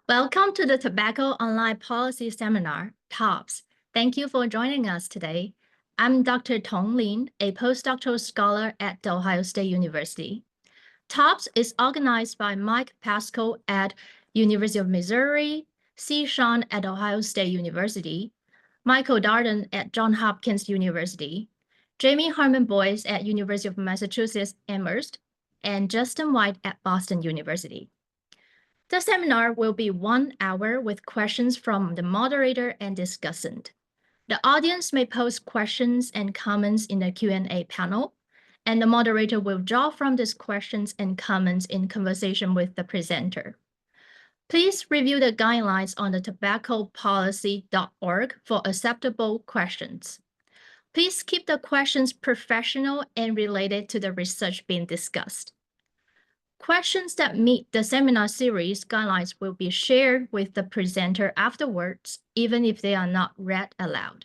Welcome to the Tobacco Online Policy Seminar, TOPS. Thank you for joining us today. I'm Dr. Tong Lin, a postdoctoral scholar at The Ohio State University. TOPS is organized by Mike Pascoe at University of Missouri, C. Sean at Ohio State University, Michael Darden at Johns Hopkins University, Jamie Harmon Boyce at University of Massachusetts Amherst, and Justin White at Boston University. The seminar will be 1 hour with questions from the moderator and discussant. The audience may post questions and comments in the Q&A panel, and the moderator will draw from these questions and comments in conversation with the presenter. Please review the guidelines on the tobaccopolicy.org for acceptable questions. Please keep the questions professional and related to the research being discussed. Questions that meet the seminar series guidelines will be shared with the presenter afterwards, even if they are not read aloud.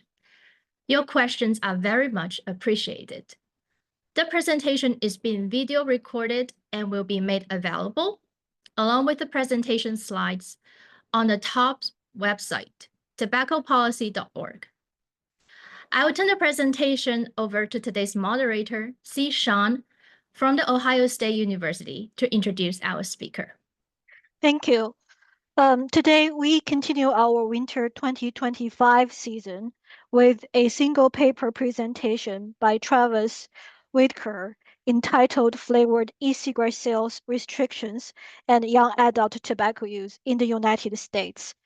Your questions are very much appreciated. The presentation is being video recorded and will be made available, along with the presentation slides, on the TOPS website, tobaccopolicy.org. I will turn the presentation over to today's moderator, C. Sean, from the Ohio State University, to introduce our speaker. Thank you. Today, we continue our winter 2025 season with a single paper presentation by Travis Whitacre entitled Flavored E-Cigarette Sales Restrictions and Young Adult Tobacco Use in the United States.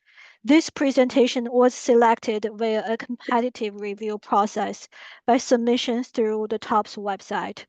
This presentation was selected via a competitive review process by submissions through the TOPS website.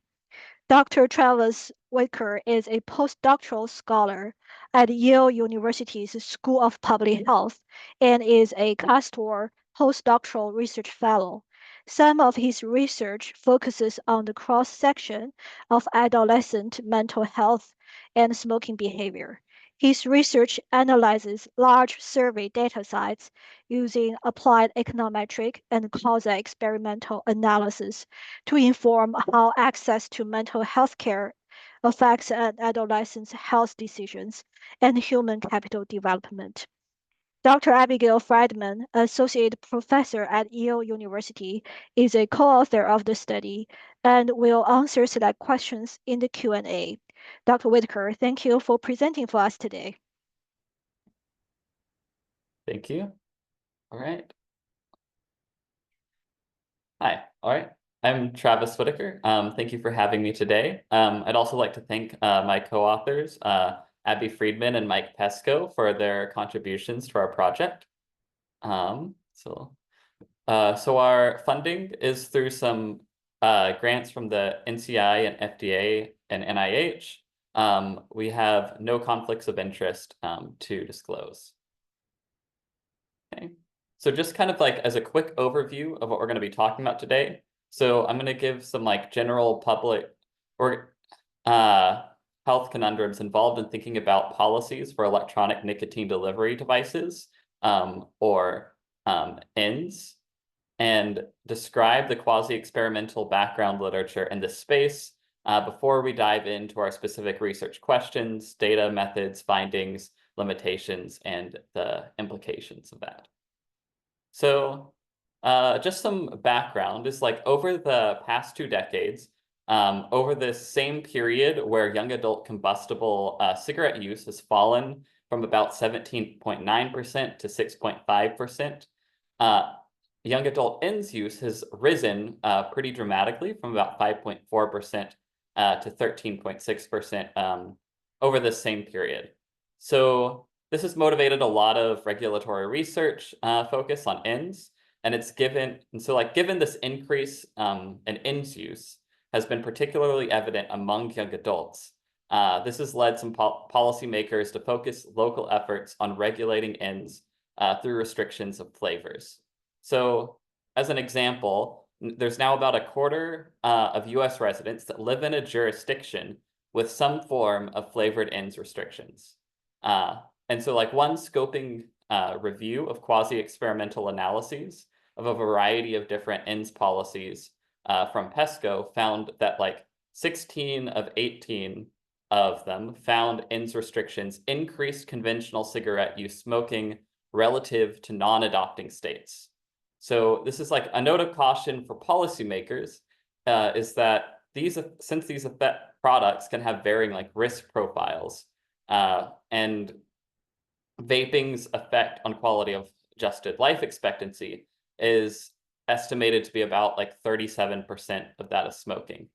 Dr. Travis Whitacre is a postdoctoral scholar at Yale University's School of Public Health and is a Castor postdoctoral research fellow. Some of his research focuses on the cross-section of adolescent mental health and smoking behavior. His research analyzes large survey data sets using applied econometric and quasi-experimental analysis to inform how access to mental health care affects an adolescent's health decisions and human capital development. Dr. Abigail Friedman, Associate Professor at Yale University, is a co-author of the study and will answer select questions in the Q&A. Dr. Whitacre, thank you for presenting for us today. Thank you. All right. Hi. All right. I'm Travis Whitacre. Thank you for having me today. I'd also like to thank my co-authors, Abby Friedman and Mike Pesco, for their contributions to our project. So our funding is through some grants from the NCI and FDA and NIH. We have no conflicts of interest to disclose. Okay. So just kind of like as a quick overview of what we're going to be talking about today. So I'm going to give some like general public or health conundrums involved in thinking about policies for electronic nicotine delivery devices, or ENDS, and describe the quasi-experimental background literature in this space before we dive into our specific research questions, data, methods, findings, limitations, and the implications of that. So just some background is like over the past 2 decades, over this same period where young adult combustible cigarette use has fallen from about 17.9% to 6.5%, young adult ENDS use has risen pretty dramatically from about 5.4% to 13.6% over this same period. So this has motivated a lot of regulatory research focus on ENDS, and given this increase in ENDS use has been particularly evident among young adults. This has led some policymakers to focus local efforts on regulating ENDS through restrictions of flavors. So as an example, there's now about a quarter of US residents that live in a jurisdiction with some form of flavored ENDS restrictions. And so like one scoping review of quasi-experimental analyses of a variety of different ENDS policies from PESCO found that like 16 of 18 of them found ends restrictions increased conventional cigarette use smoking relative to non-adopting states. So this is like a note of caution for policymakers, is that since these products can have varying like risk profiles, and vaping's effect on quality of adjusted life expectancy is estimated to be about like 37% of that of smoking.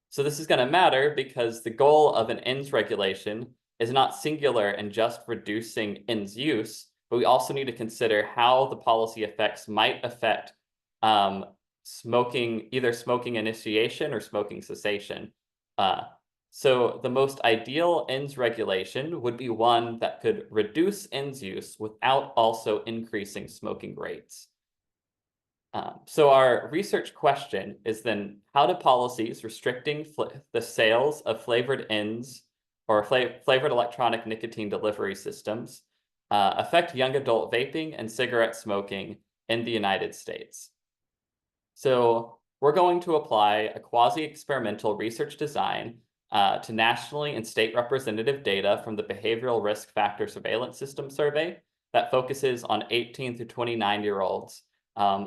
So this is going to matter because the goal of an ends regulation is not singular in just reducing ends use, but we also need to consider how the policy effects might affect smoking, either smoking initiation or smoking cessation. So the most ideal ends regulation would be one that could reduce ends use without also increasing smoking rates. So our research question is then, how do policies restricting the sales of flavored ends or flavored electronic nicotine delivery systems affect young adult vaping and cigarette smoking in the United States? So we're going to apply a quasi-experimental research design to nationally and state representative data from the Behavioral Risk Factor Surveillance System survey that focuses on 18 to 29-year-olds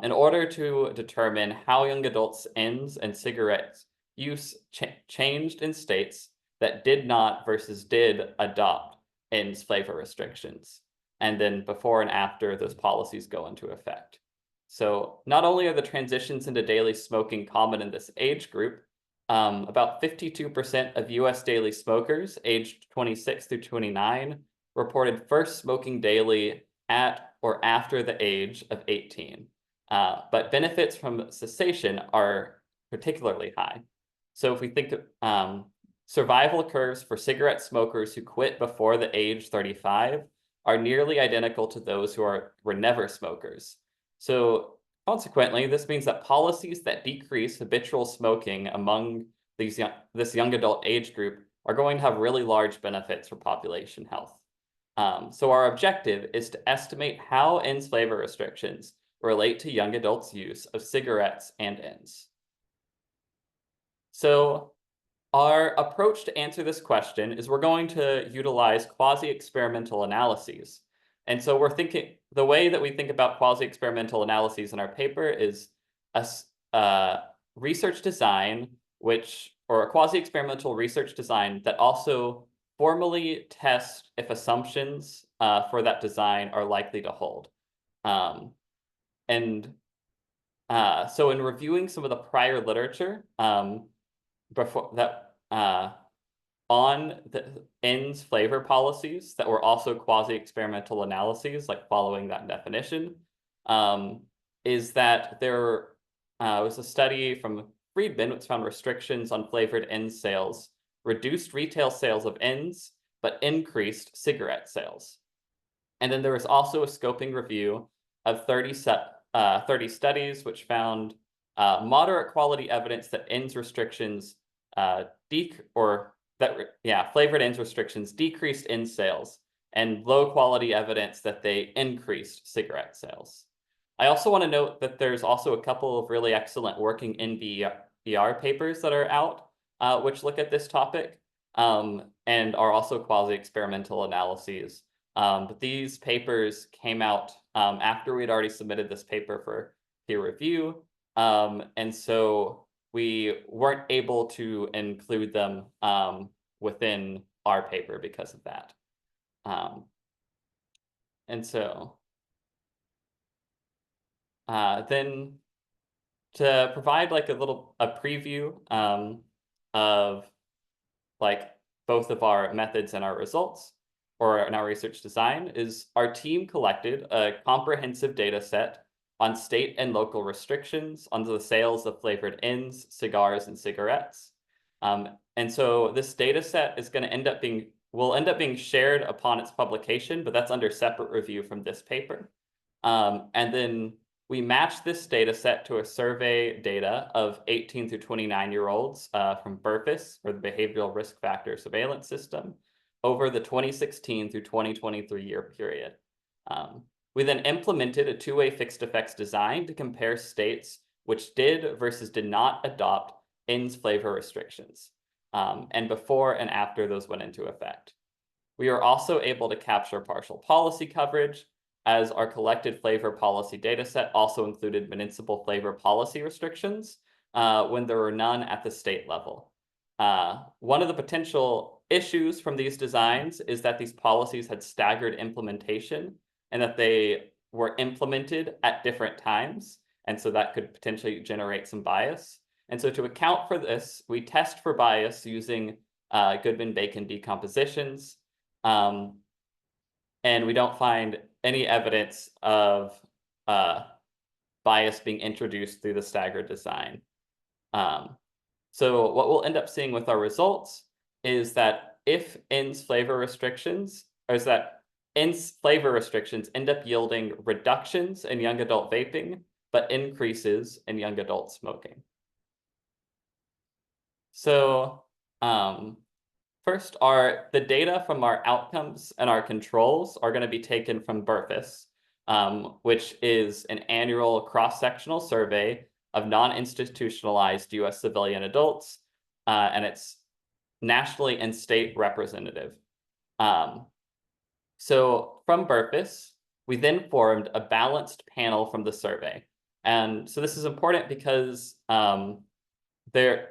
in order to determine how young adults' ends and cigarettes use changed in states that did not versus did adopt ends flavor restrictions, and then before and after those policies go into effect. So not only are the transitions into daily smoking common in this age group, about 52% of US daily smokers aged 26 through 29 reported first smoking daily at or after the age of 18. But benefits from cessation are particularly high. So if we think of survival curves for cigarette smokers who quit before the age 35 are nearly identical to those who were never smokers. So consequently, this means that policies that decrease habitual smoking among this young adult age group are going to have really large benefits for population health. So our objective is to estimate how ends flavor restrictions relate to young adults' use of cigarettes and ends. So our approach to answer this question is we're going to utilize quasi-experimental analyses. And so we're thinking, the way that we think about quasi-experimental analyses in our paper is a research design, or a quasi-experimental research design that also formally tests if assumptions for that design are likely to hold. So in reviewing some of the prior literature before that on the ends flavor policies that were also quasi-experimental analyses, like following that definition, is that there was a study from Friedman which found restrictions on flavored ends sales reduced retail sales of ends, but increased cigarette sales. And then there was also a scoping review of 30 studies which found moderate quality evidence that ends restrictions flavored ends restrictions decreased end sales, and low quality evidence that they increased cigarette sales. I also want to note that there's also a couple of really excellent working NBER papers that are out, which look at this topic and are also quasi-experimental analyses. But these papers came out after we'd already submitted this paper for peer review. And so we weren't able to include them within our paper because of that. And so then to provide like a preview of like both of our methods and our results, or in our research design, is our team collected a comprehensive data set on state and local restrictions on the sales of flavored ends, cigars, and cigarettes. And so this data set is going to will end up being shared upon its publication, but that's under separate review from this paper. And then we matched this data set to a survey data of 18 through 29-year-olds from BRFIS, or the Behavioral Risk Factor Surveillance System, over the 2016 through 2023 year period. We then implemented a two-way fixed effects design to compare states which did versus did not adopt ends flavor restrictions. and before and after those went into effect. We are also able to capture partial policy coverage, as our collected flavor policy dataset also included municipal flavor policy restrictions when there were none at the state level. One of the potential issues from these designs is that these policies had staggered implementation and that they were implemented at different times. And so that could potentially generate some bias. And so to account for this, we test for bias using Goodman-Bacon decompositions. And we don't find any evidence of bias being introduced through the staggered design. So what we'll end up seeing with our results is that if END's flavor restrictions, or is that END's flavor restrictions end up yielding reductions in young adult vaping, but increases in young adult smoking. So first, the data from our outcomes and our controls are going to be taken from BERFIS, which is an annual cross-sectional survey of non-institutionalized U.S. civilian adults, and it's nationally and state representative. So from BERFIS, we then formed a balanced panel from the survey. And so this is important because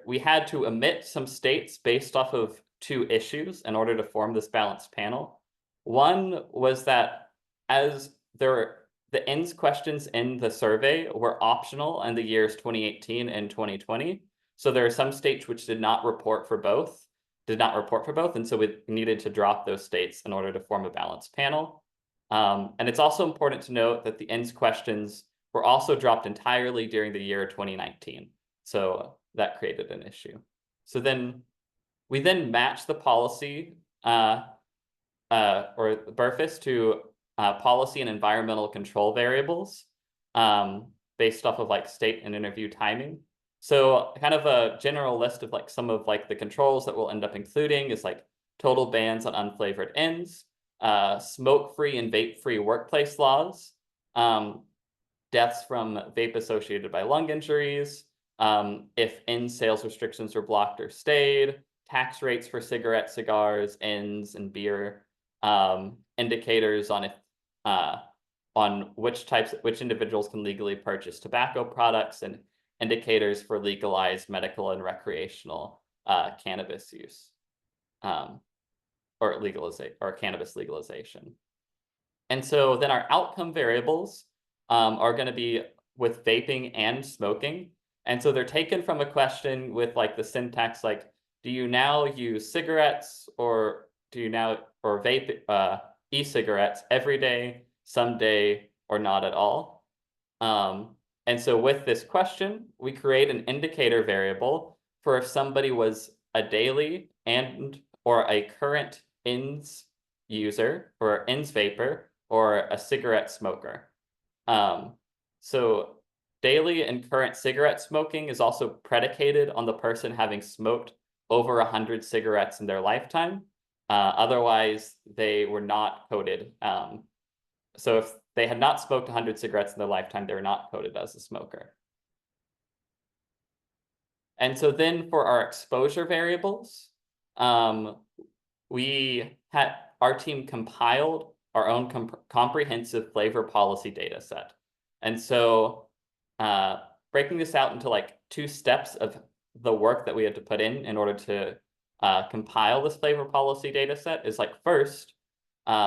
we had to omit some states based off of two issues in order to form this balanced panel. One was that as the ENDS questions in the survey were optional in the years 2018 and 2020. So there are some states which did not report for both, and so we needed to drop those states in order to form a balanced panel. And it's also important to note that the ENDS questions were also dropped entirely during the year 2019. So that created an issue. So then we matched the policy or BERFIS to policy and environmental control variables based off of like state and interview timing. So kind of a general list of like some of like the controls that we'll end up including is like total bans on unflavored ends, smoke-free and vape-free workplace laws, deaths from vape associated by lung injuries, if end sales restrictions were blocked or stayed, tax rates for cigarettes, cigars, ends, and beer, indicators on which individuals can legally purchase tobacco products, and indicators for legalized medical and recreational cannabis use, or cannabis legalization. And so then our outcome variables are going to be with vaping and smoking. And so they're taken from a question with like the syntax, like, do you now use cigarettes or vape e-cigarettes every day, someday, or not at all? And so with this question, we create an indicator variable for if somebody was a daily or a current ENDS user or ENDS vapor or a cigarette smoker. So daily and current cigarette smoking is also predicated on the person having smoked over 100 cigarettes in their lifetime. Otherwise, they were not coded. So if they had not smoked 100 cigarettes in their lifetime, they were not coded as a smoker. And so then for our exposure variables, our team compiled our own comprehensive flavor policy data set. And so breaking this out into like two steps of the work that we had to put in order to compile this flavor policy data set is like, first,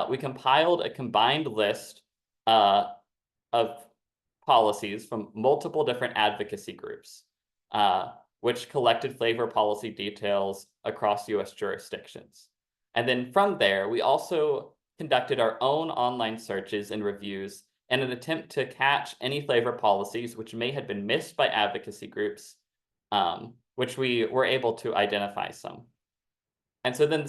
we compiled a combined list of policies from multiple different advocacy groups, which collected flavor policy details across US jurisdictions. And then from there, we also conducted our own online searches and reviews in an attempt to catch any flavor policies which may have been missed by advocacy groups, which we were able to identify some. And so then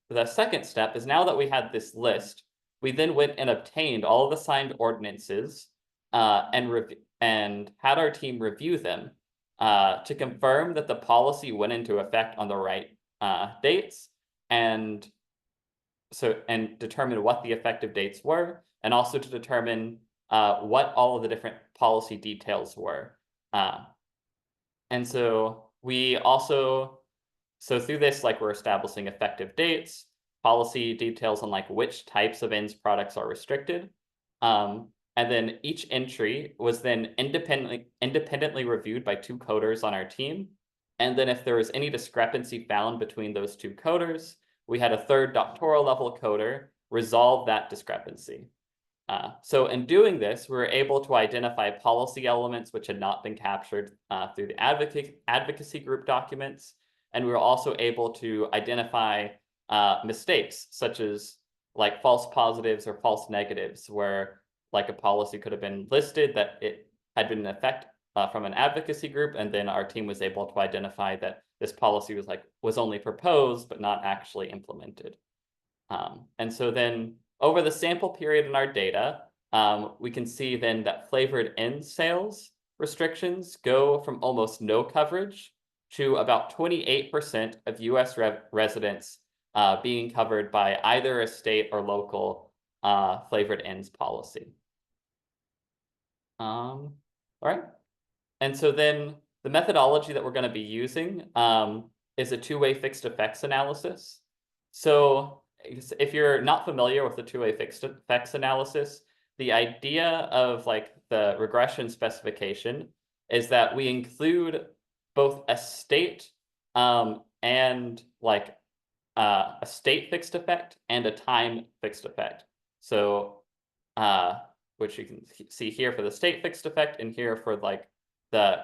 the second step is, now that we had this list, we then went and obtained all of the signed ordinances and had our team review them to confirm that the policy went into effect on the right dates, and determine what the effective dates were, and also to determine what all of the different policy details were. And so we also So through this, like we're establishing effective dates, policy details on like which types of ends products are restricted. And then each entry was then independently reviewed by 2 coders on our team. And then if there was any discrepancy found between those 2 coders, we had a third doctoral level coder resolve that discrepancy. So in doing this, we were able to identify policy elements which had not been captured through the advocacy group documents. And we were also able to identify mistakes, such as like false positives or false negatives, where like a policy could have been listed that it had been in effect from an advocacy group, and then our team was able to identify that this policy was only proposed but not actually implemented. And so then over the sample period in our data, we can see then that flavored end sales restrictions go from almost no coverage to about 28% of US residents being covered by either a state or local flavored ends policy. All right. And so then the methodology that we're going to be using is a two-way fixed effects analysis. So if you're not familiar with the two-way fixed effects analysis, the idea of like the regression specification is that we include both a state and like a state fixed effect and a time fixed effect. So which you can see here for the state fixed effect and here for like the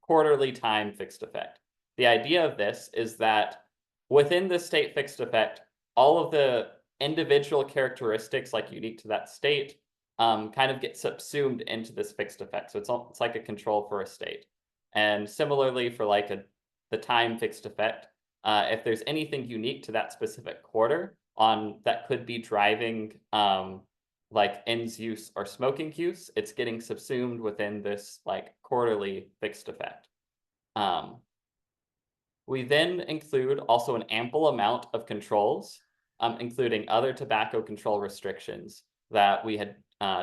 quarterly time fixed effect. The idea of this is that within the state fixed effect, all of the individual characteristics like unique to that state kind of get subsumed into this fixed effect. So it's like a control for a state. And similarly for like the time fixed effect, if there's anything unique to that specific quarter that could be driving like ends use or smoking use, it's getting subsumed within this like quarterly fixed effect. We then include also an ample amount of controls, including other tobacco control restrictions that we had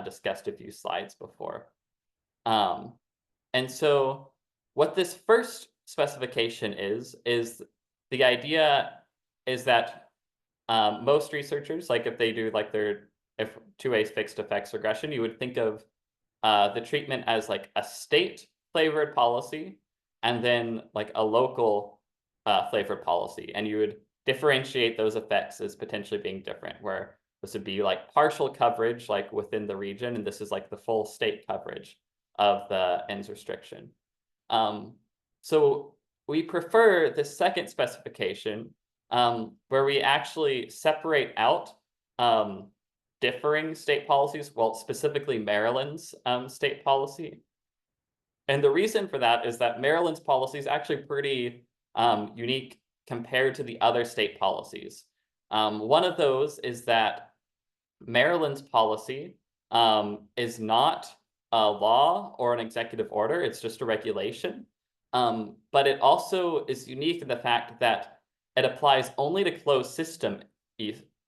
discussed a few slides before. And so what this first specification is the idea is that most researchers, like if they do like if two-way fixed effects regression, you would think of the treatment as like a state flavored policy and then like a local flavored policy. And you would differentiate those effects as potentially being different, where this would be like partial coverage like within the region, and this is like the full state coverage of the ends restriction. So we prefer the second specification where we actually separate out differing state policies, well, specifically Maryland's state policy. And the reason for that is that Maryland's policy is actually pretty unique compared to the other state policies. One of those is that Maryland's policy is not a law or an executive order, it's just a regulation. But it also is unique in the fact that it applies only to closed system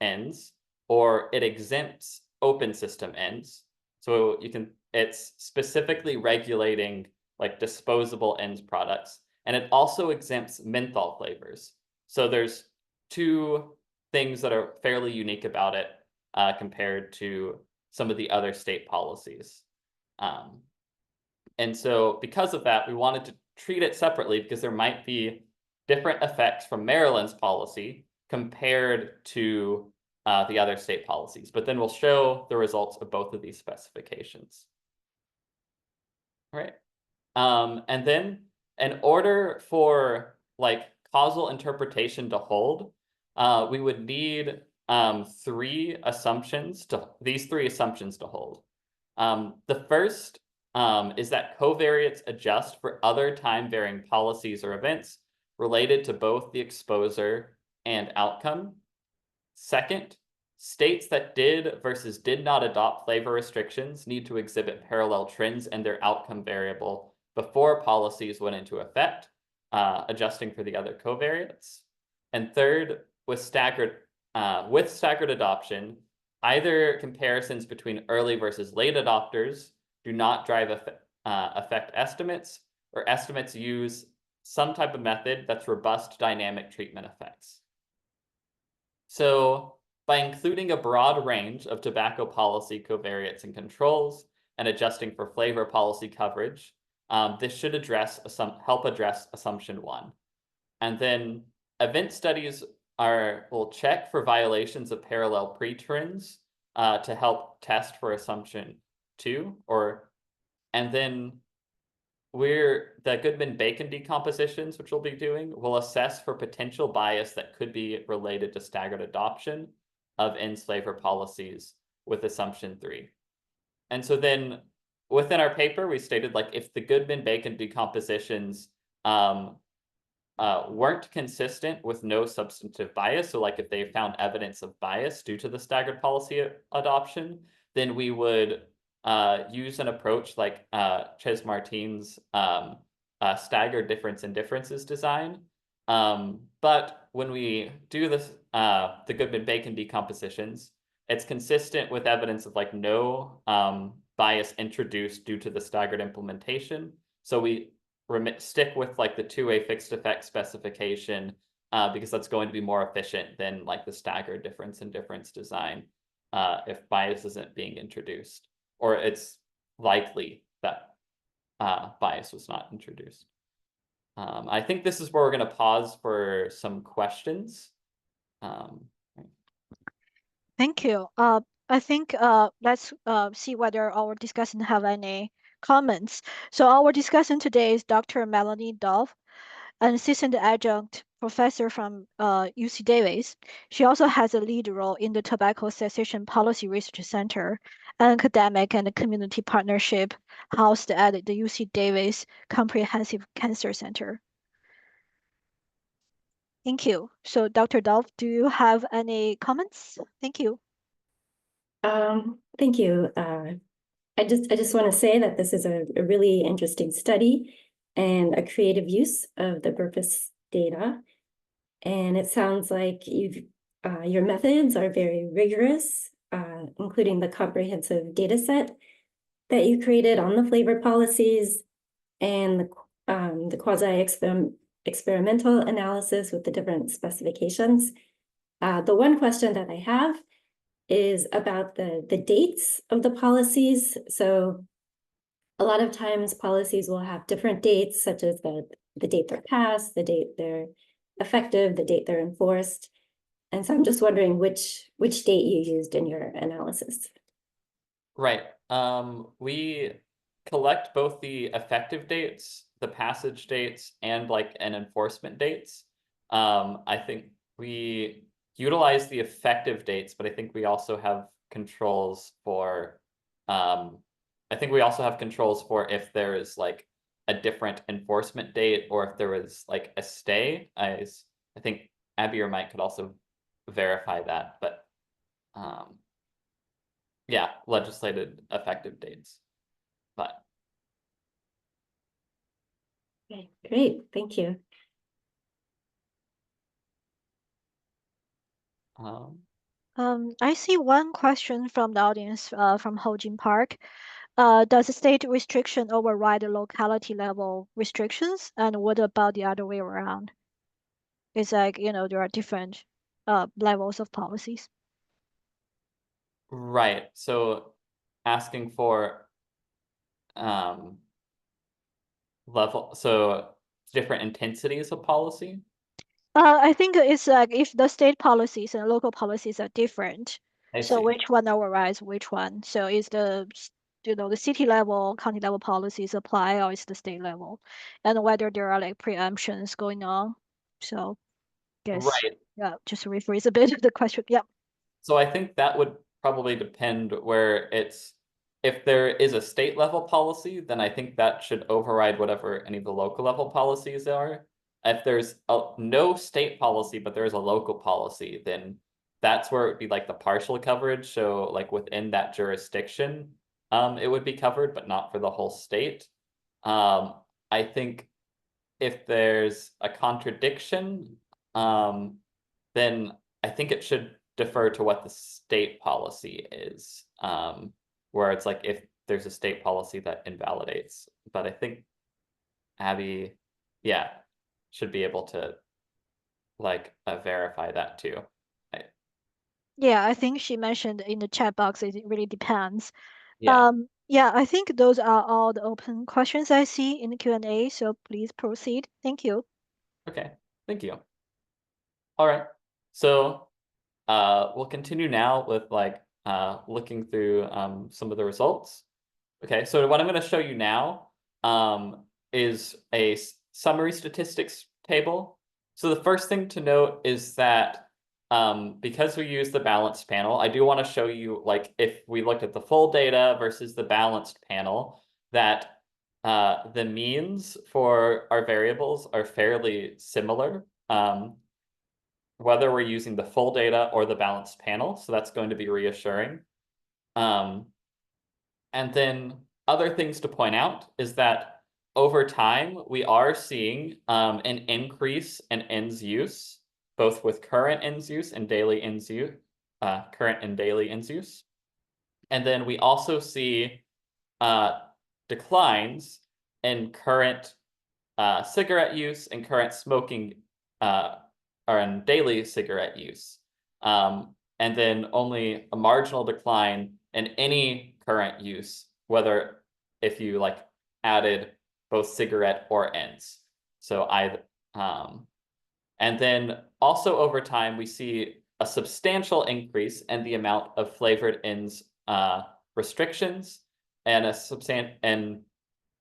ends, or it exempts open system ends. So it's specifically regulating like disposable ends products, and it also exempts menthol flavors. So there's two things that are fairly unique about it compared to some of the other state policies. And so because of that, we wanted to treat it separately because there might be different effects from Maryland's policy compared to the other state policies, but then we'll show the results of both of these specifications. All right. And then in order for like causal interpretation to hold, we would need these three assumptions to hold. The first is that covariates adjust for other time-varying policies or events related to both the exposure and outcome. Second, states that did versus did not adopt flavor restrictions need to exhibit parallel trends in their outcome variable before policies went into effect, adjusting for the other covariates. And third, with staggered adoption, either comparisons between early versus late adopters do not drive effect estimates, or estimates use some type of method that's robust dynamic treatment effects. So by including a broad range of tobacco policy covariates and controls and adjusting for flavor policy coverage, this should help address assumption 1. And then event studies will check for violations of parallel pre-trends to help test for assumption 2, and then the Goodman-Bacon decompositions, which we'll be doing, will assess for potential bias that could be related to staggered adoption of ends flavor policies with assumption 3. And so then within our paper, we stated like if the Goodman-Bacon decompositions weren't consistent with no substantive bias, so like if they found evidence of bias due to the staggered policy adoption, then we would use an approach like Ches Martin's staggered difference in differences design. But when we do this, the Goodman-Bacon decompositions, it's consistent with evidence of like no bias introduced due to the staggered implementation. So we stick with like the 2A fixed effect specification because that's going to be more efficient than like the staggered difference in difference design if bias isn't being introduced, or it's likely that bias was not introduced. I think this is where we're going to pause for some questions. Thank you. I think let's see whether our discussant have any comments. So our discussant today is Dr. Melanie Dove, an assistant adjunct professor from UC Davis. She also has a lead role in the Tobacco Cessation Policy Research Center, an academic and community partnership housed at the UC Davis Comprehensive Cancer Center. Thank you. So Dr. Dove, do you have any comments? Thank you. Thank you. I just want to say that this is a really interesting study and a creative use of the purpose data. And it sounds like your methods are very rigorous, including the comprehensive data set that you created on the flavor policies and the quasi-experimental analysis with the different specifications. The one question that I have is about the dates of the policies. So a lot of times policies will have different dates, such as the date they're passed, the date they're effective, the date they're enforced. And so I'm just wondering which date you used in your analysis. Right. We collect both the effective dates, the passage dates, and like an enforcement dates. I think we utilize the effective dates, but I think we also have controls for if there is like a different enforcement date or if there is like a stay. I think Abby or Mike could also verify that, but yeah, legislated effective dates. But Okay, great, thank you. I see one question from the audience from Ho-Jin Park. Does the state restriction override the locality level restrictions? And what about the other way around? It's like, there are different levels of policies. Right. So asking for different intensities of policy. I think it's like if the state policies and local policies are different, See. Which one overrides which one? So is the city level, county level policies apply, or is the state level, and whether there are like preemptions going on? So, yes, right. Yeah, just rephrase a bit the question. Yeah. So I think that would probably depend where if there is a state level policy, then I think that should override whatever any of the local level policies are. If there's no state policy, but there's a local policy, then that's where it would be like the partial coverage. So like within that jurisdiction, it would be covered, but not for the whole state. I think if there's a contradiction, then I think it should defer to what the state policy is, where it's like if there's a state policy that invalidates. But I think Abby, yeah, should be able to like verify that too. Yeah, I think she mentioned in the chat box, it really depends. Yeah. Yeah, I think those are all the open questions I see in the Q&A, so please proceed. Thank you. Okay, thank you. All right, so we'll continue now with like looking through some of the results. Okay, so what I'm going to show you now is a summary statistics table. So the first thing to note is that because we use the balanced panel, I do want to show you, like, if we looked at the full data versus the balanced panel, that the means for our variables are fairly similar, whether we're using the full data or the balanced panel. So that's going to be reassuring. And then other things to point out is that over time, we are seeing an increase in ends use, both with current ends use and daily ends use, current and daily ends use. And then we also see declines in current cigarette use and current smoking or in daily cigarette use. And then only a marginal decline in any current use, whether if you like added both cigarette or ends. So and then also over time, we see a substantial increase in the amount of flavored ends restrictions and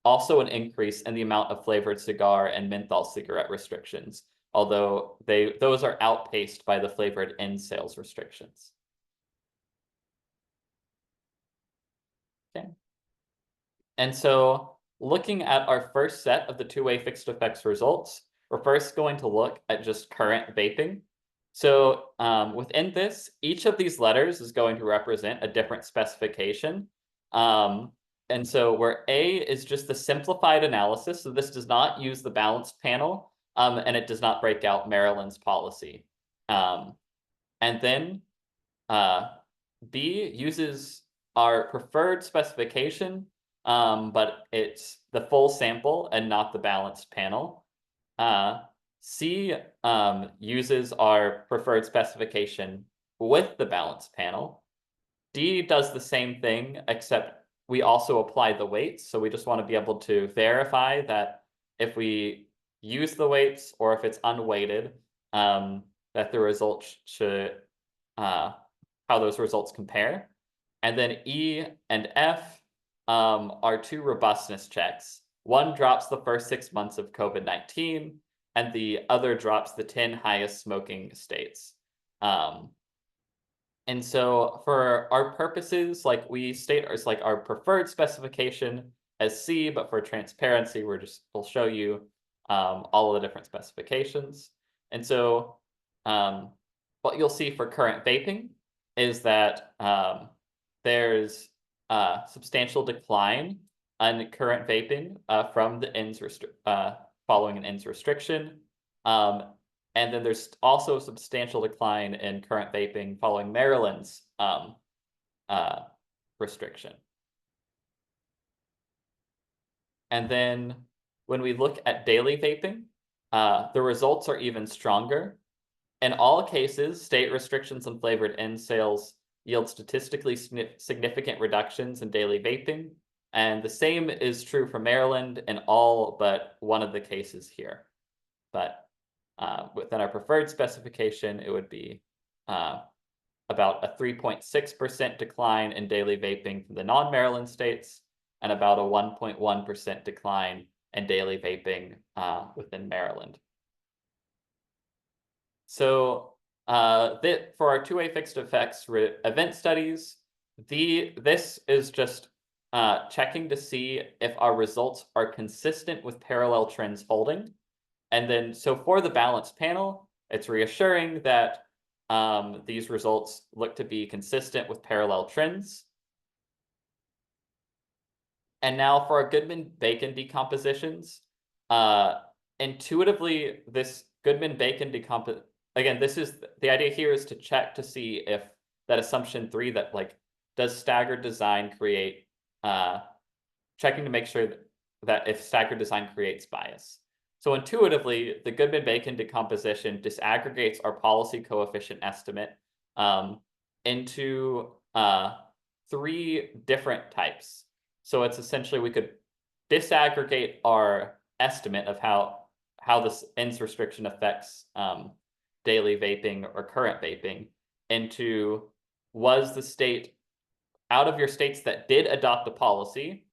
also an increase in the amount of flavored cigar and menthol cigarette restrictions, although those are outpaced by the flavored end sales restrictions. Okay. And so looking at our first set of the two-way fixed effects results, we're first going to look at just current vaping. So within this, each of these letters is going to represent a different specification. And so where A is just the simplified analysis, so this does not use the balanced panel, and it does not break out Maryland's policy. And then B uses our preferred specification, but it's the full sample and not the balanced panel. C uses our preferred specification with the balanced panel. D does the same thing, except we also apply the weights. So we just want to be able to verify that if we use the weights or if it's unweighted, that the results should, how those results compare. And then E and F are two robustness checks. One drops the first 6 months of COVID-19, and the other drops the 10 highest smoking states. And so for our purposes, like we state it's like our preferred specification as C, but for transparency, we'll show you all of the different specifications. And so what you'll see for current vaping is that there's a substantial decline in current vaping from the ends following an ends restriction. And then there's also a substantial decline in current vaping following Maryland's restriction. And then when we look at daily vaping, the results are even stronger. In all cases, state restrictions on flavored end sales yield statistically significant reductions in daily vaping. And the same is true for Maryland in all but one of the cases here. But within our preferred specification, it would be about a 3.6% decline in daily vaping from the non-Maryland states and about a 1.1% decline in daily vaping within Maryland. So for our two-way fixed effects event studies, this is just checking to see if our results are consistent with parallel trends holding. And then, so for the balanced panel, it's reassuring that these results look to be consistent with parallel trends. And now for our Goodman-Bacon decompositions, intuitively, this Goodman-Bacon decomposition, again, this is, the idea here is to check to see if that assumption 3, that like, does staggered design create, checking to make sure that if staggered design creates bias. So intuitively, the Goodman-Bacon decomposition disaggregates our policy coefficient estimate into 3 different types. So it's essentially, we could disaggregate our estimate of how this ends restriction affects daily vaping or current vaping into, was the state, out of your states that did adopt a policy,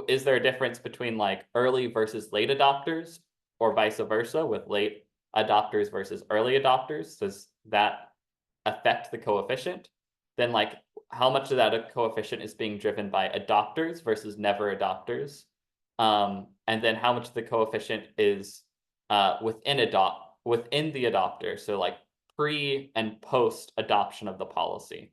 is there a difference between like early versus late adopters, or vice versa with late adopters versus early adopters? Does that affect the coefficient? Then like how much of that coefficient is being driven by adopters versus never adopters? And then how much of the coefficient is within the adopter, so like pre and post adoption of the policy.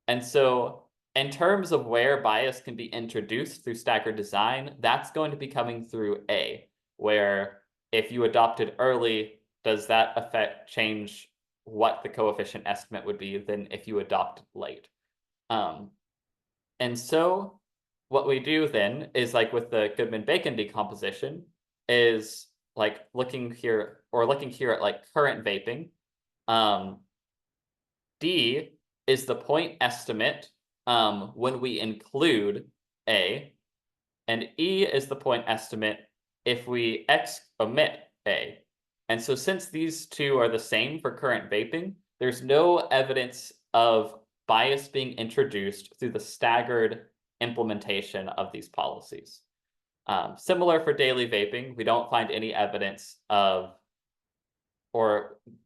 And so in terms of where bias can be introduced through staggered design, that's going to be coming through A, where if you adopted early, does that change what the coefficient estimate would be than if you adopted late? And so what we do then is, like with the Goodman-Bacon decomposition, is like looking here at like current vaping. D is the point estimate when we include A, and E is the point estimate if we omit A. And so since these two are the same for current vaping, there's no evidence of bias being introduced through the staggered implementation of these policies. Similar for daily vaping, we don't find any evidence of,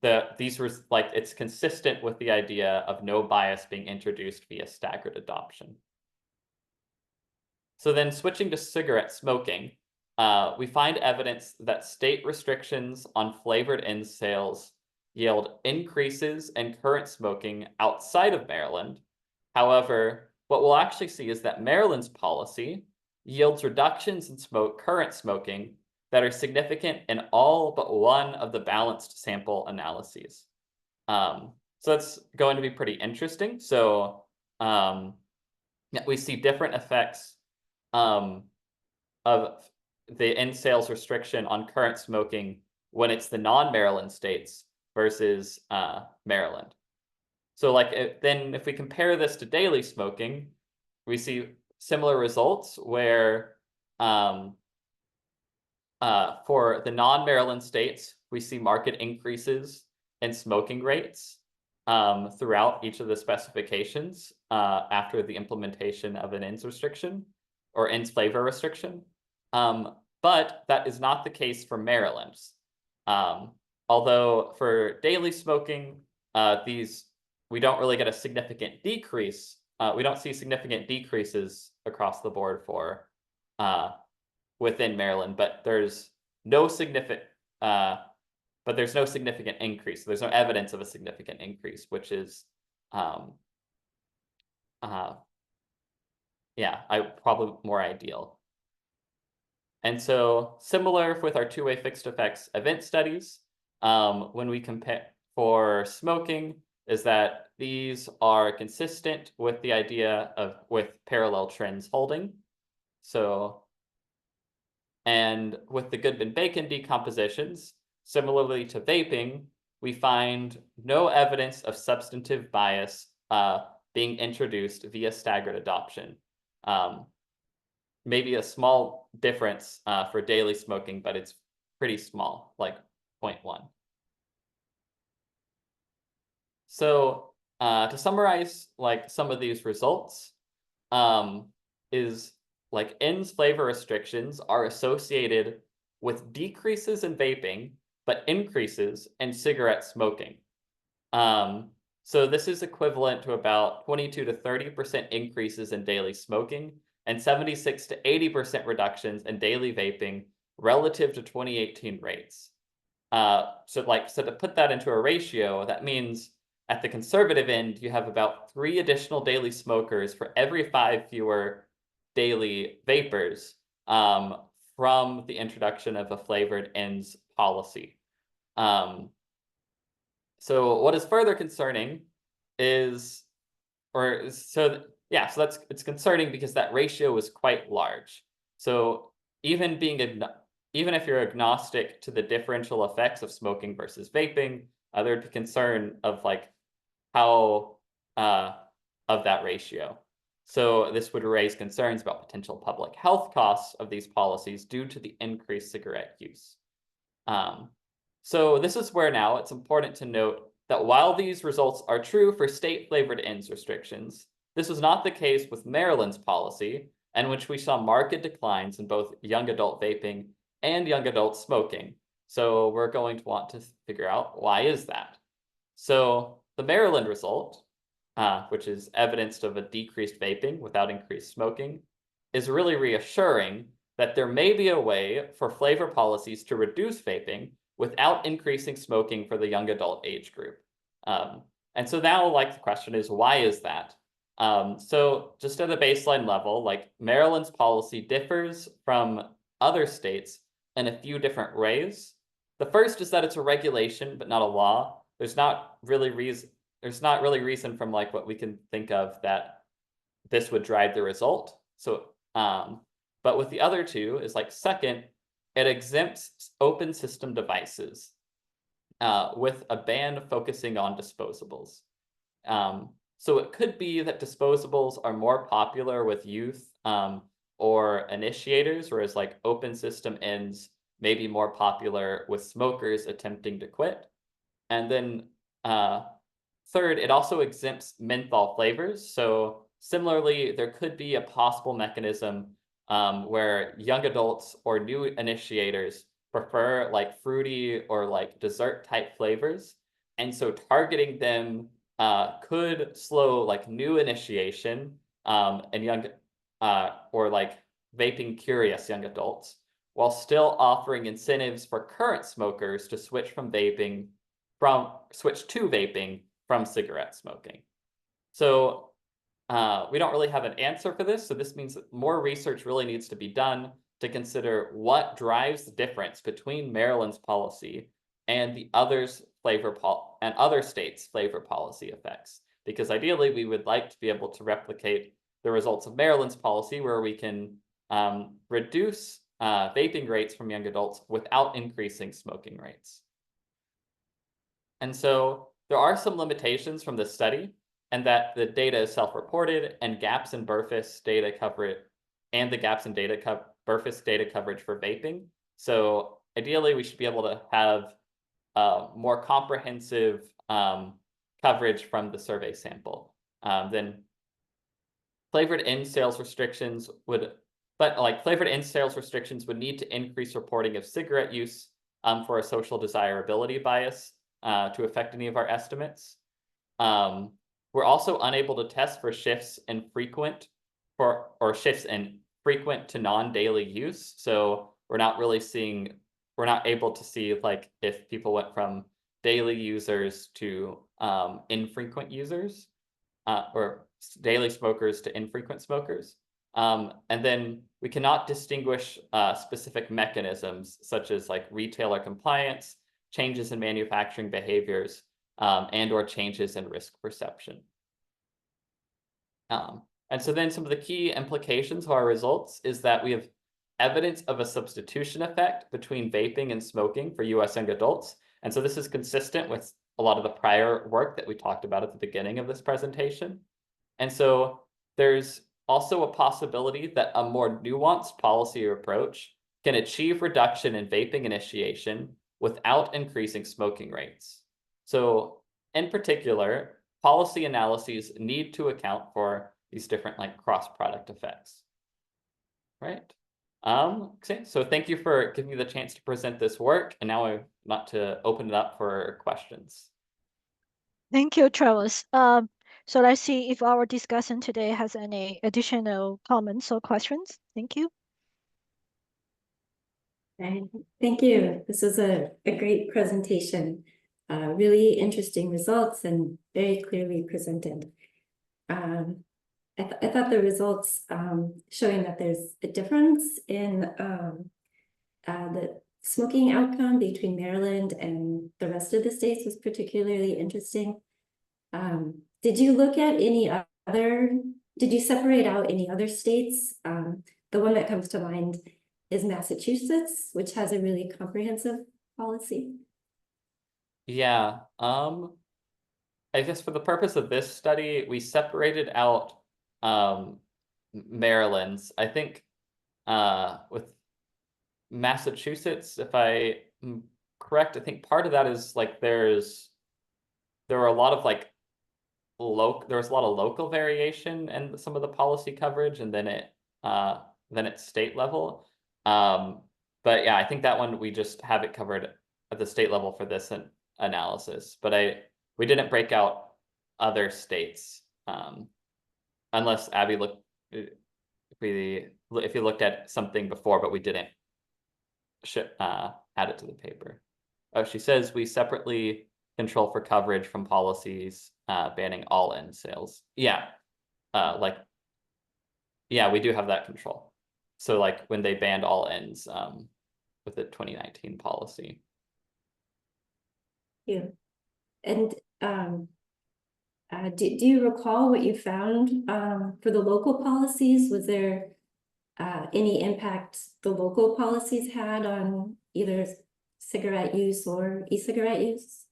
it's consistent with the idea of no bias being introduced via staggered adoption. So then switching to cigarette smoking, we find evidence that state restrictions on flavored ends sales yield increases in current smoking outside of Maryland. However, what we'll actually see is that Maryland's policy yields reductions in current smoking that are significant in all but one of the balanced sample analyses. So that's going to be pretty interesting. So we see different effects of the end sales restriction on current smoking when it's the non-Maryland states versus Maryland. So like then if we compare this to daily smoking, we see similar results where for the non-Maryland states, we see marked increases in smoking rates throughout each of the specifications after the implementation of an ends restriction or ends flavor restriction. But that is not the case for Maryland's. Although for daily smoking, we don't really get a significant decrease. We don't see significant decreases across the board for within Maryland, but there's no significant increase. There's no evidence of a significant increase, which is probably more ideal. And so similar with our two-way fixed effects event studies, when we compare for smoking, is that these are consistent with the idea with parallel trends holding. So, and with the Goodman-Bacon decompositions, similarly to vaping, we find no evidence of substantive bias being introduced via staggered adoption. Maybe a small difference for daily smoking, but it's pretty small, like 0.1. So to summarize like some of these results, is like ends flavor restrictions are associated with decreases in vaping, but increases in cigarette smoking. So this is equivalent to about 22 to 30% increases in daily smoking and 76 to 80% reductions in daily vaping relative to 2018 rates. So to put that into a ratio, that means at the conservative end, you have about 3 additional daily smokers for every 5 fewer daily vapors from the introduction of a flavored ends policy. So what is further concerning is, it's concerning because that ratio is quite large. So even if you're agnostic to the differential effects of smoking versus vaping, there'd be concern of like how of that ratio. So this would raise concerns about potential public health costs of these policies due to the increased cigarette use. So this is where now it's important to note that while these results are true for state flavored ends restrictions, this was not the case with Maryland's policy, in which we saw marked declines in both young adult vaping and young adult smoking. So we're going to want to figure out, why is that? So the Maryland result, which is evidence of a decreased vaping without increased smoking, is really reassuring that there may be a way for flavor policies to reduce vaping without increasing smoking for the young adult age group. And so now, like, the question is, why is that? So just at a baseline level, like, Maryland's policy differs from other states in a few different ways. The first is that it's a regulation, but not a law. There's not really reason from like what we can think of that this would drive the result. So, but with the other two is like, second, it exempts open system devices with a ban focusing on disposables. So it could be that disposables are more popular with youth or initiators, whereas like open system ends may be more popular with smokers attempting to quit. And then third, it also exempts menthol flavors. So similarly, there could be a possible mechanism where young adults or new initiators prefer like fruity or like dessert type flavors. And so targeting them could slow like new initiation and young or like vaping curious young adults, while still offering incentives for current smokers to switch to vaping from cigarette smoking. So we don't really have an answer for this. So this means that more research really needs to be done to consider what drives the difference between Maryland's policy and the other states' flavor policy effects. Because ideally, we would like to be able to replicate the results of Maryland's policy, where we can reduce vaping rates from young adults without increasing smoking rates. And so there are some limitations from this study, and that the data is self-reported, and gaps in Burfis data coverage and the gaps in Burfis data coverage for vaping. So ideally, we should be able to have more comprehensive coverage from the survey sample. Then flavored end sales restrictions would need to increase reporting of cigarette use for a social desirability bias to affect any of our estimates. We're also unable to test for shifts in frequent to non-daily use. So we're not able to see like if people went from daily users to infrequent users or daily smokers to infrequent smokers. And then we cannot distinguish specific mechanisms such as like retailer compliance, changes in manufacturing behaviors, and or changes in risk perception. And so then some of the key implications of our results is that we have evidence of a substitution effect between vaping and smoking for US young adults. And so this is consistent with a lot of the prior work that we talked about at the beginning of this presentation. And so there's also a possibility that a more nuanced policy approach can achieve reduction in vaping initiation without increasing smoking rates. So in particular, policy analyses need to account for these different like cross-product effects, right? Okay, so thank you for giving me the chance to present this work, and now I want to open it up for questions. Thank you, Travis. So let's see if our discussion today has any additional comments or questions. Thank you. Thank you. This was a great presentation. Really interesting results and very clearly presented. I thought the results showing that there's a difference in the smoking outcome between Maryland and the rest of the states was particularly interesting. Did you look at did you separate out any other states? The one that comes to mind is Massachusetts, which has a really comprehensive policy. Yeah, I guess for the purpose of this study, we separated out Maryland's. I think with Massachusetts, if I'm correct, I think part of that is like there were a lot of like there was a lot of local variation in some of the policy coverage, and then it's state level. But yeah, I think that one we just have it covered at the state level for this analysis. But we didn't break out other states, unless Abby if you looked at something before, but we didn't add it to the paper. Oh, she says we separately control for coverage from policies banning all end sales. Yeah, yeah, we do have that control. So like when they banned all ends with the 2019 policy. Yeah. And do you recall what you found for the local policies? Was there any impact the local policies had on either cigarette use or e-cigarette use?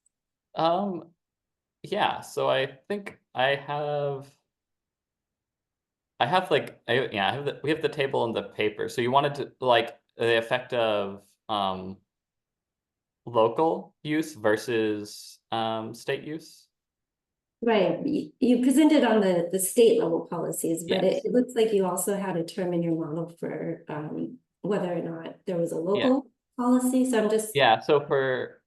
Yeah, so I think I have like we have the table in the paper. So you wanted to like the effect of local use versus state use? Right, you presented on the state level policies, but Yes. it looks like you also had a term in your model for whether or not there was a local policy. So I'm just So for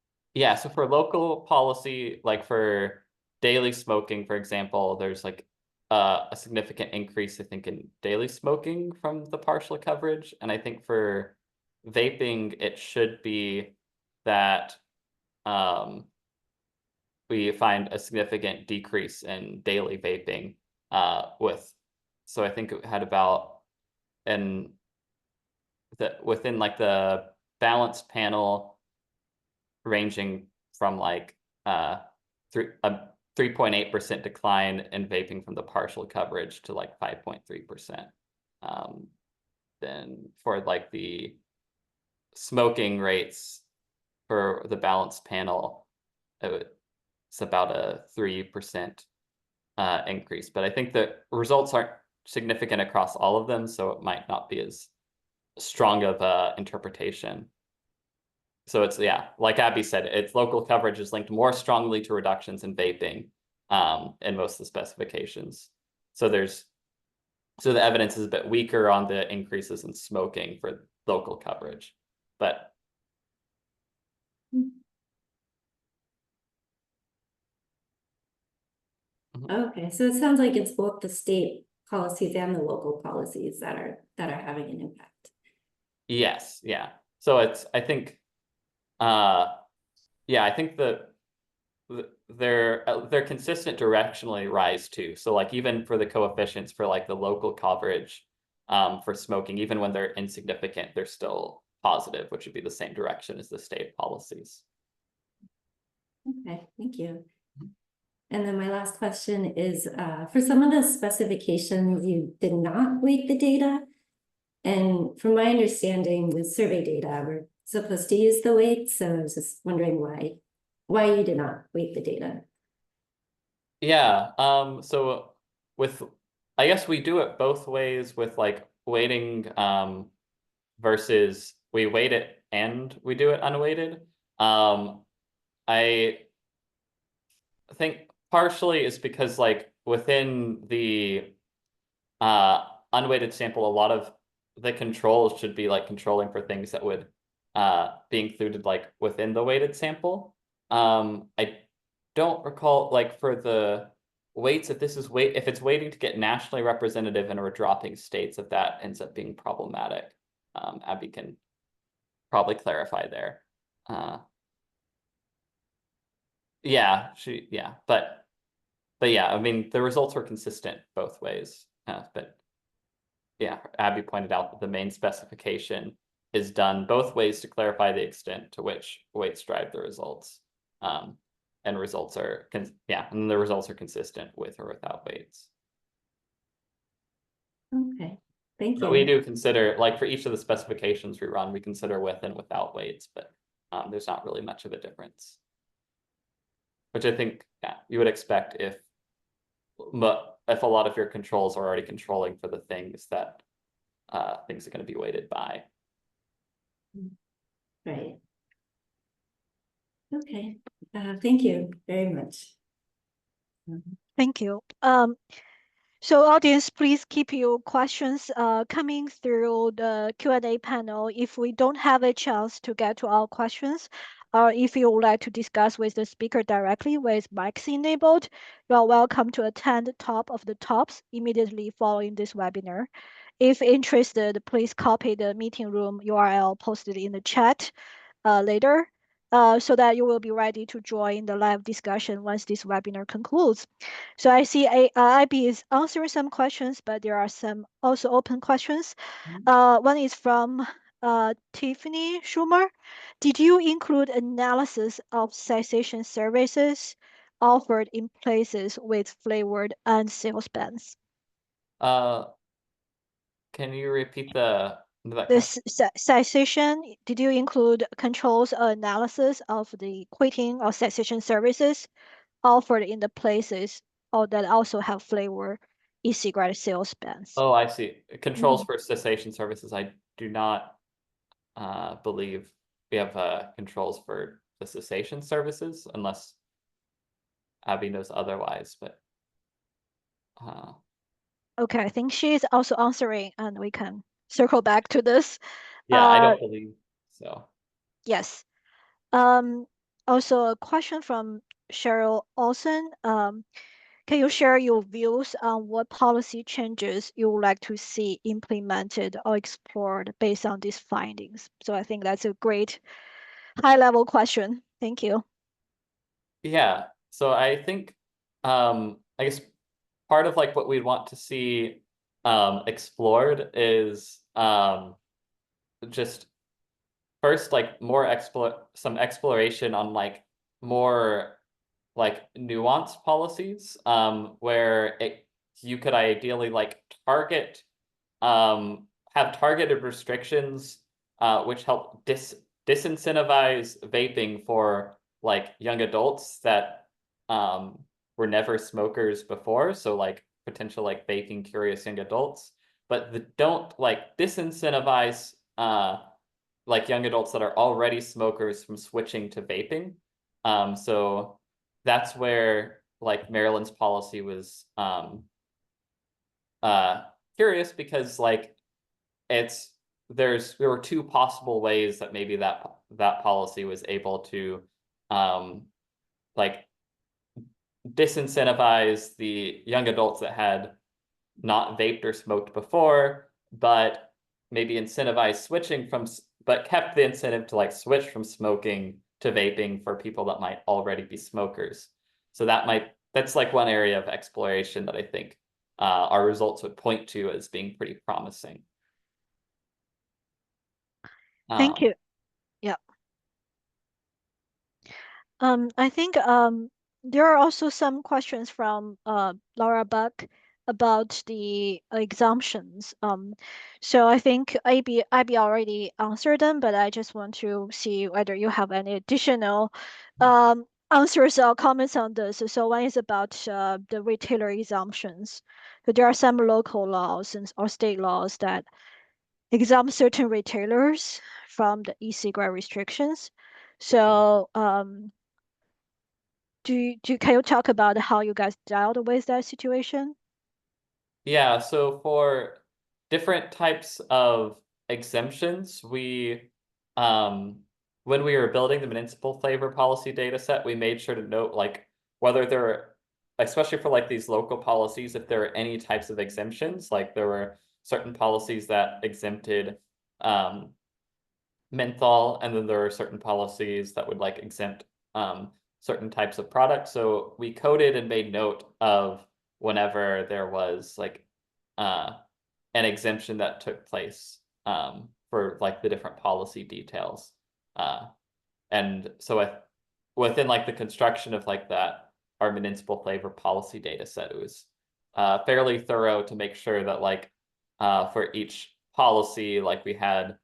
local policy, like for daily smoking, for example, there's like a significant increase, I think, in daily smoking from the partial coverage. And I think for vaping, it should be that we find a significant decrease in daily vaping so I think it had about within like the balanced panel ranging from like 3.8% decline in vaping from the partial coverage to like 5.3%. Then for like the smoking rates for the balanced panel, it's about a 3% increase. But I think the results aren't significant across all of them, so it might not be as strong of a interpretation. So it's, like Abby said, its local coverage is linked more strongly to reductions in vaping in most of the specifications. So the evidence is a bit weaker on the increases in smoking for local coverage. But okay, so it sounds like it's both the state policies and the local policies that are having an impact. yes, yeah. So I think I think they're consistent directionally rise too. So like even for the coefficients for like the local coverage for smoking, even when they're insignificant, they're still positive, which would be the same direction as the state policies. Okay, thank you. And then my last question is, for some of the specifications, you did not weight the data. And from my understanding with survey data, we're supposed to use the weight. So I was just wondering why you did not weight the data. Yeah, so I guess we do it both ways with like weighting versus we weight it and we do it unweighted. I think partially is because like within the unweighted sample, a lot of the controls should be like controlling for things that would be included like within the weighted sample. I don't recall like for the weights, if it's waiting to get nationally representative and we're dropping states, if that ends up being problematic. Abby can probably clarify there. But yeah, I mean, the results were consistent both ways. But yeah, Abby pointed out that the main specification is done both ways to clarify the extent to which weights drive the results. And results are, and then the results are consistent with or without weights. Okay, Thank But we you. do consider, like for each of the specifications we run, we consider with and without weights, but there's not really much of a difference. Which I think, yeah, you would expect if a lot of your controls are already controlling for the things that things are going to be weighted by. Right. Okay. Thank you very much. Thank you. So audience, please keep your questions coming through the Q&A panel. If we don't have a chance to get to our questions, or if you would like to discuss with the speaker directly with mics enabled, you are welcome to attend Top of the Tops immediately following this webinar. If interested, please copy the meeting room URL posted in the chat later, so that you will be ready to join the live discussion once this webinar concludes. So I see IB is answering some questions, but there are some also open questions. One is from Tiffany Schumer. Did you include analysis of cessation services offered in places with flavored and sales bans? Can you repeat that This question? cessation, did you include controls or analysis of the quitting or cessation services offered in the places or that also have flavor e-cigarette sales bans? Oh, I see. Controls for cessation services. I do not believe we have controls for the cessation services unless Abby knows otherwise, but Okay, I think she is also answering, and we can circle back to this. yeah, I don't believe so. Yes. Also a question from Cheryl Olson. Can you share your views on what policy changes you would like to see implemented or explored based on these findings? So I think that's a great high-level question. Thank you. Yeah, so I think I guess part of like what we'd want to see explored is just first like some exploration on like more like nuanced policies where you could ideally like target have targeted restrictions which help disincentivize vaping for like young adults that were never smokers before, so like potential like vaping curious young adults, but don't like disincentivize like young adults that are already smokers from switching to vaping. So that's where like Maryland's policy was curious because like there were two possible ways that maybe that policy was able to like disincentivize the young adults that had not vaped or smoked before, but maybe incentivize switching but kept the incentive to like switch from smoking to vaping for people that might already be smokers. So that's like one area of exploration that I think our results would point to as being pretty promising. Thank you. Yeah. I think there are also some questions from Laura Buck about the exemptions. So I think IB already answered them, but I just want to see whether you have any additional answers or comments on this. So one is about the retailer exemptions. So there are some local laws or state laws that exempt certain retailers from the e-cigarette restrictions. So can you talk about how you guys dealt with that situation? Yeah, so for different types of exemptions, we when we were building the municipal flavor policy data set, we made sure to note like whether there are, especially for like these local policies, if there are any types of exemptions, like there were certain policies that exempted menthol, and then there are certain policies that would like exempt certain types of products. So we coded and made note of whenever there was like an exemption that took place for like the different policy details. And so within like the construction of like our municipal flavor policy data set, it was fairly thorough to make sure that like for each policy, like we had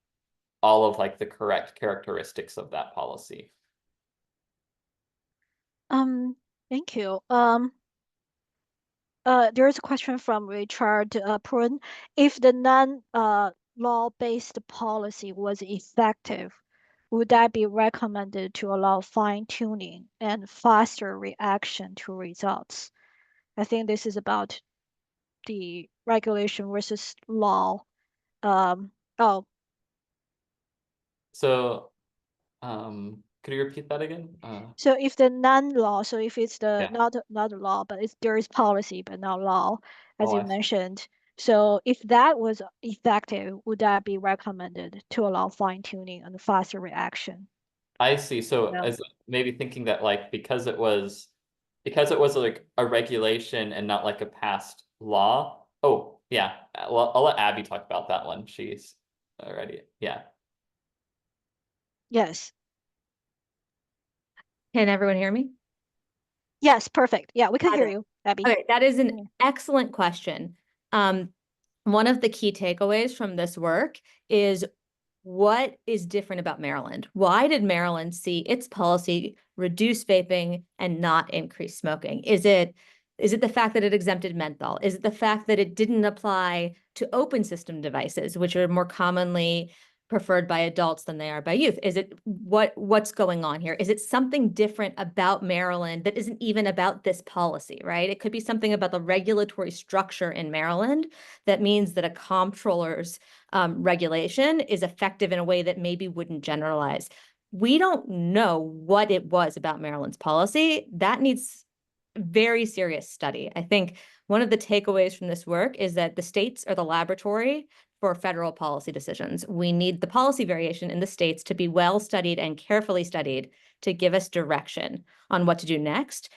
all of like the correct characteristics of that policy. Thank you. There's a question from Richard Prun. If the non-law-based policy was effective, would that be recommended to allow fine-tuning and faster reaction to results? I think this is about the regulation versus law. Oh, So, could you repeat that again? so if the non-law, so if it's the Yeah. not law, but there is policy but not law, as Oh, you I see. mentioned. So if that was effective, would that be recommended to allow fine-tuning and faster reaction? I see. So Yeah. as maybe thinking that like because it was like a regulation and not like a past law. Oh, yeah. Well, I'll let Abby talk about that one. She's already, yeah. Yes. Can everyone hear me? Yes, perfect. Yeah, we can hear Got it. you, Abby. Okay, that is Yeah. an excellent question. One of the key takeaways from this work is what is different about Maryland? Why did Maryland see its policy reduce vaping and not increase smoking? Is it the fact that it exempted menthol? Is it the fact that it didn't apply to open system devices, which are more commonly preferred by adults than they are by youth? Is it what's going on here? Is it something different about Maryland that isn't even about this policy, right? It could be something about the regulatory structure in Maryland that means that a comptroller's regulation is effective in a way that maybe wouldn't generalize. We don't know what it was about Maryland's policy. That needs very serious study. I think one of the takeaways from this work is that the states are the laboratory for federal policy decisions. We need the policy variation in the states to be well studied and carefully studied to give us direction on what to do next.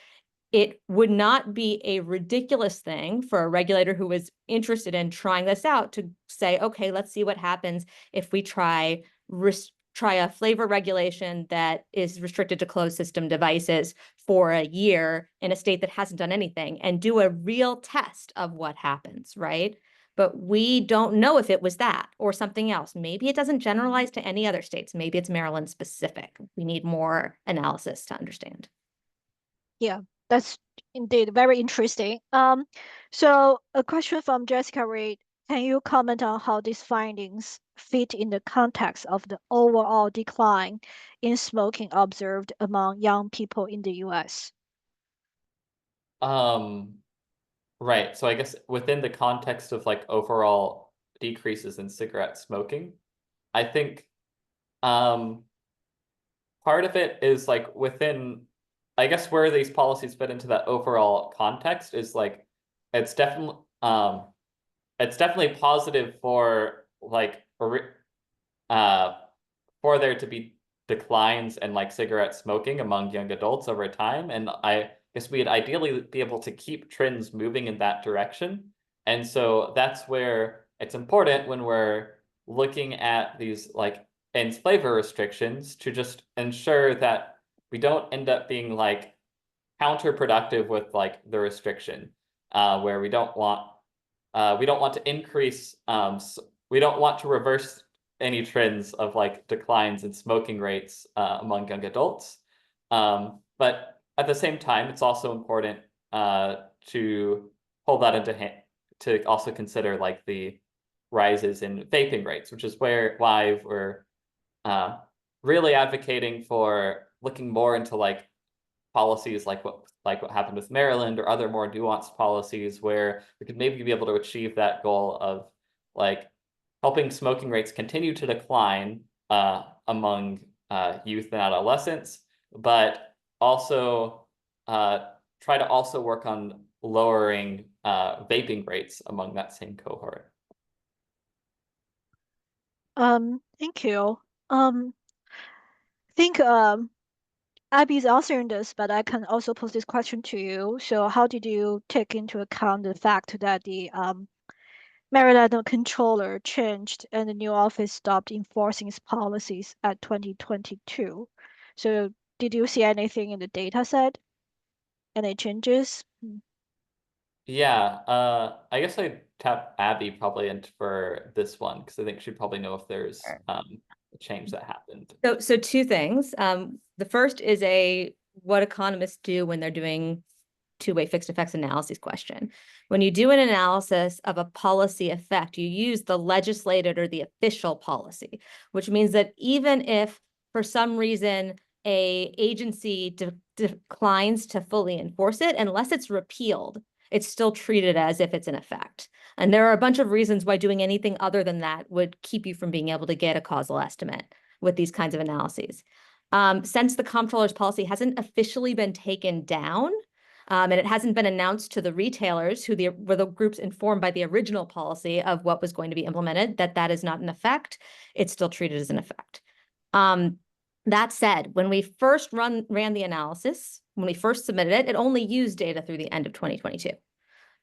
It would not be a ridiculous thing for a regulator who was interested in trying this out to say, okay, let's see what happens if we try a flavor regulation that is restricted to closed system devices for a year in a state that hasn't done anything and do a real test of what happens, right? But we don't know if it was that or something else. Maybe it doesn't generalize to any other states. Maybe it's Maryland specific. We need more analysis to understand. Yeah, that's indeed very interesting. So a question from Jessica Reed. Can you comment on how these findings fit in the context of the overall decline in smoking observed among young people in the US? Right. So I guess within the context of like overall decreases in cigarette smoking, I think part of it is like within, I guess where these policies fit into that overall context is like it's definitely positive for like for there to be declines in like cigarette smoking among young adults over time. And I guess we'd ideally be able to keep trends moving in that direction. And so that's where it's important when we're looking at these like ends flavor restrictions to just ensure that we don't end up being like counterproductive with like the restriction, where we don't want to increase we don't want to reverse any trends of like declines in smoking rates among young adults. But at the same time, it's also important to hold that into hand, to also consider like the rises in vaping rates, which is why we're really advocating for looking more into like policies like what happened with Maryland or other more nuanced policies where we could maybe be able to achieve that goal of like helping smoking rates continue to decline among youth and adolescents, but also try to also work on lowering vaping rates among that same cohort. Thank you. I think Abby's answering this, but I can also pose this question to you. So how did you take into account the fact that the Maryland controller changed and the new office stopped enforcing its policies at 2022? So did you see anything in the data set? Any changes? Yeah, I guess I tap Abby probably in for this one, because I think she'd probably know if there's Sure. a change that happened. So two things. The first is what economists do when they're doing two-way fixed effects analysis question. When you do an analysis of a policy effect, you use the legislated or the official policy, which means that even if for some reason a agency declines to fully enforce it, unless it's repealed, it's still treated as if it's in effect. And there are a bunch of reasons why doing anything other than that would keep you from being able to get a causal estimate with these kinds of analyses. Since the comptroller's policy hasn't officially been taken down, and it hasn't been announced to the retailers were the groups informed by the original policy of what was going to be implemented, that is not in effect, it's still treated as an effect. That said, when we first ran the analysis, when we first submitted it, it only used data through the end of 2022.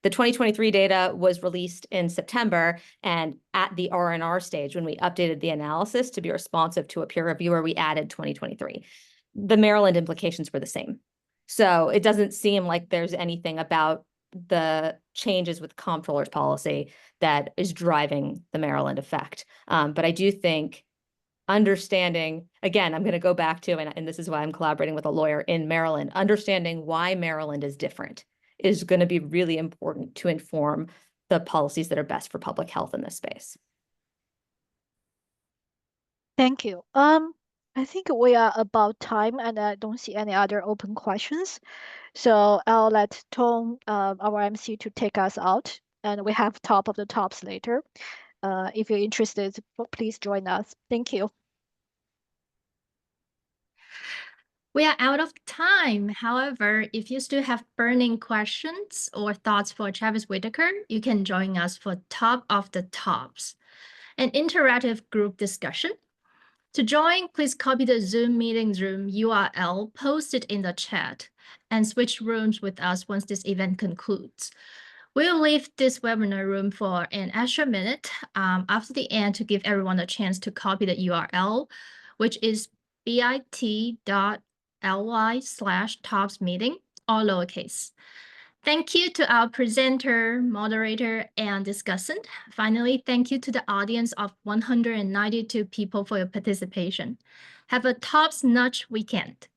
The 2023 data was released in September, and at the R&R stage, when we updated the analysis to be responsive to a peer reviewer, we added 2023. The Maryland implications were the same. So it doesn't seem like there's anything about the changes with comptroller's policy that is driving the Maryland effect. But I do think understanding, again, I'm going to go back to, and this is why I'm collaborating with a lawyer in Maryland, understanding why Maryland is different is going to be really important to inform the policies that are best for public health in this space. Thank you. I think we are about time, and I don't see any other open questions. So I'll let Tom, our MC, to take us out, and we have top of the tops later. If you're interested, please join us. Thank you. We are out of time. However, if you still have burning questions or thoughts for Travis Whitacre, you can join us for Top of the Tops, an interactive group discussion. To join, please copy the Zoom meetings room URL posted in the chat and switch rooms with us once this event concludes. We'll leave this webinar room for an extra minute after the end to give everyone a chance to copy the URL, which is bit.ly/topsmeeting, all lowercase. Thank you to our presenter, moderator, and discussant. Finally, thank you to the audience of 192 people for your participation. Have a top-notch weekend.